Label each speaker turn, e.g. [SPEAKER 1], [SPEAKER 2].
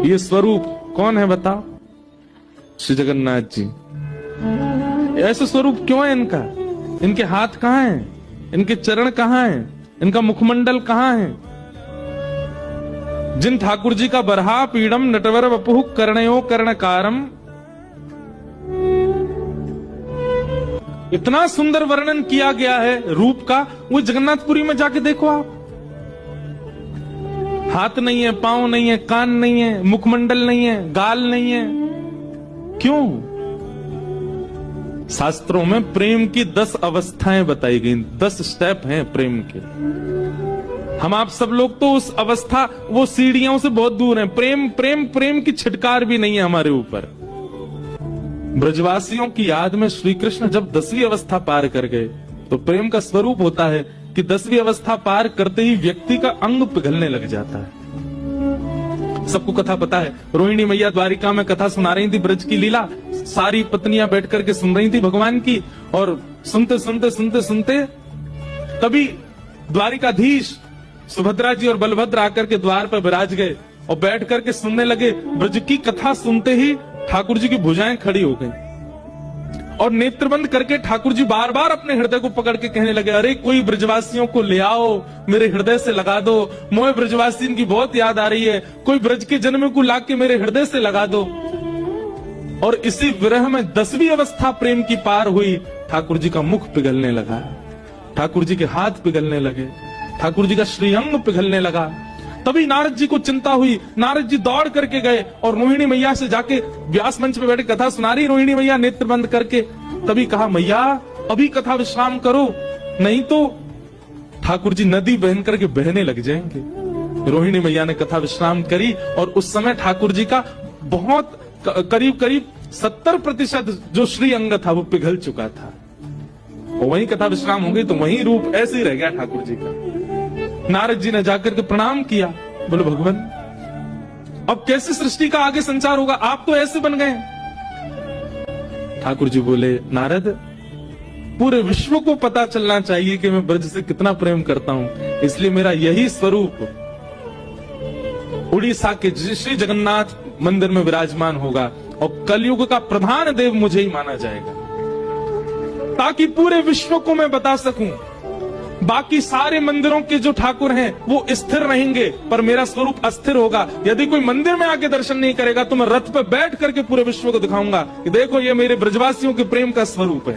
[SPEAKER 1] ये स्वरूप कौन है बताओ? श्री जगन्नाथ जी। ऐसा स्वरूप क्यों है इनका? इनके हाथ कहां हैं? इनके चरण कहां हैं? इनका मुखमंडल कहां है? जिन ठाकुर जी का बरहा पीड़म नटवर वपुः कर्णयो कर्णकारम, इतना सुंदर वर्णन किया गया है रूप का, वो जगन्नाथपुरी में जाके देखो आप। हाथ नहीं है, पांव नहीं है, कान नहीं है, मुखमंडल नहीं है, गाल नहीं है। क्यों? शास्त्रों में प्रेम की 10 अवस्थाएं बताई गई, 10 स्टेप हैं प्रेम के। हम आप सब लोग तो उस अवस्था, वो सीढ़ियों से बहुत दूर हैं। प्रेम प्रेम प्रेम की छिटकार भी नहीं है हमारे ऊपर। ब्रजवासियों की याद में श्री कृष्ण जब 10वीं अवस्था पार कर गए, तो प्रेम का स्वरूप होता है कि 10वीं अवस्था पार करते ही व्यक्ति का अंग पिघलने लग जाता है। सबको कथा पता है, रोहिणी मैया द्वारिका में कथा सुना रही थी, ब्रज की लीला। सारी पत्नियां बैठ करके सुन रही थी भगवान की, और सुनते सुनते सुनते सुनते तभी द्वारिकाधीश सुभद्रा जी और बलभद्र आकर के द्वार पर विराज गए और बैठ करके सुनने लगे। ब्रज की कथा सुनते ही ठाकुर जी की भुजाएं खड़ी हो गई और नेत्र बंद करके ठाकुर जी बार बार अपने हृदय को पकड़ के कहने लगे, अरे कोई ब्रजवासियों को ले आओ, मेरे हृदय से लगा दो, मोए ब्रजवासियों की बहुत याद आ रही है, कोई ब्रज के जन्म को लाके मेरे हृदय से लगा दो। और इसी विरह में 10वीं अवस्था प्रेम की पार हुई। ठाकुर जी का मुख पिघलने लगा, ठाकुर जी के हाथ पिघलने लगे, ठाकुर जी का श्रीअंग पिघलने लगा। तभी नारद जी को चिंता हुई। नारद जी दौड़ करके गए और रोहिणी मैया से जाके व्यास मंच पे बैठे कथा सुना रही रोहिणी मैया नेत्र बंद करके। तभी कहा, मैया अभी कथा विश्राम करो, नहीं तो ठाकुर जी नदी बहन करके बहने लग जाएंगे। रोहिणी मैया ने कथा विश्राम करी और उस समय ठाकुर जी का बहुत करीब करीब 70% जो श्री अंग था वो पिघल चुका था। वहीं कथा विश्राम हो गई तो वहीं रूप ऐसे ही रह गया ठाकुर जी का। नारद जी ने जाकर के प्रणाम किया, बोले भगवान अब कैसे सृष्टि का आगे संचार होगा, आप तो ऐसे बन गए। ठाकुर जी बोले, नारद पूरे विश्व को पता चलना चाहिए कि मैं ब्रज से कितना प्रेम करता हूं, इसलिए मेरा यही स्वरूप उड़ीसा के श्री जगन्नाथ मंदिर में विराजमान होगा और कलयुग का प्रधान देव मुझे ही माना जाएगा, ताकि पूरे विश्व को मैं बता सकूं। बाकी सारे मंदिरों के जो ठाकुर हैं वो स्थिर रहेंगे, पर मेरा स्वरूप अस्थिर होगा। यदि कोई मंदिर में आके दर्शन नहीं करेगा तो मैं रथ पे बैठ करके पूरे विश्व को दिखाऊंगा कि देखो ये मेरे ब्रजवासियों के प्रेम का स्वरूप है।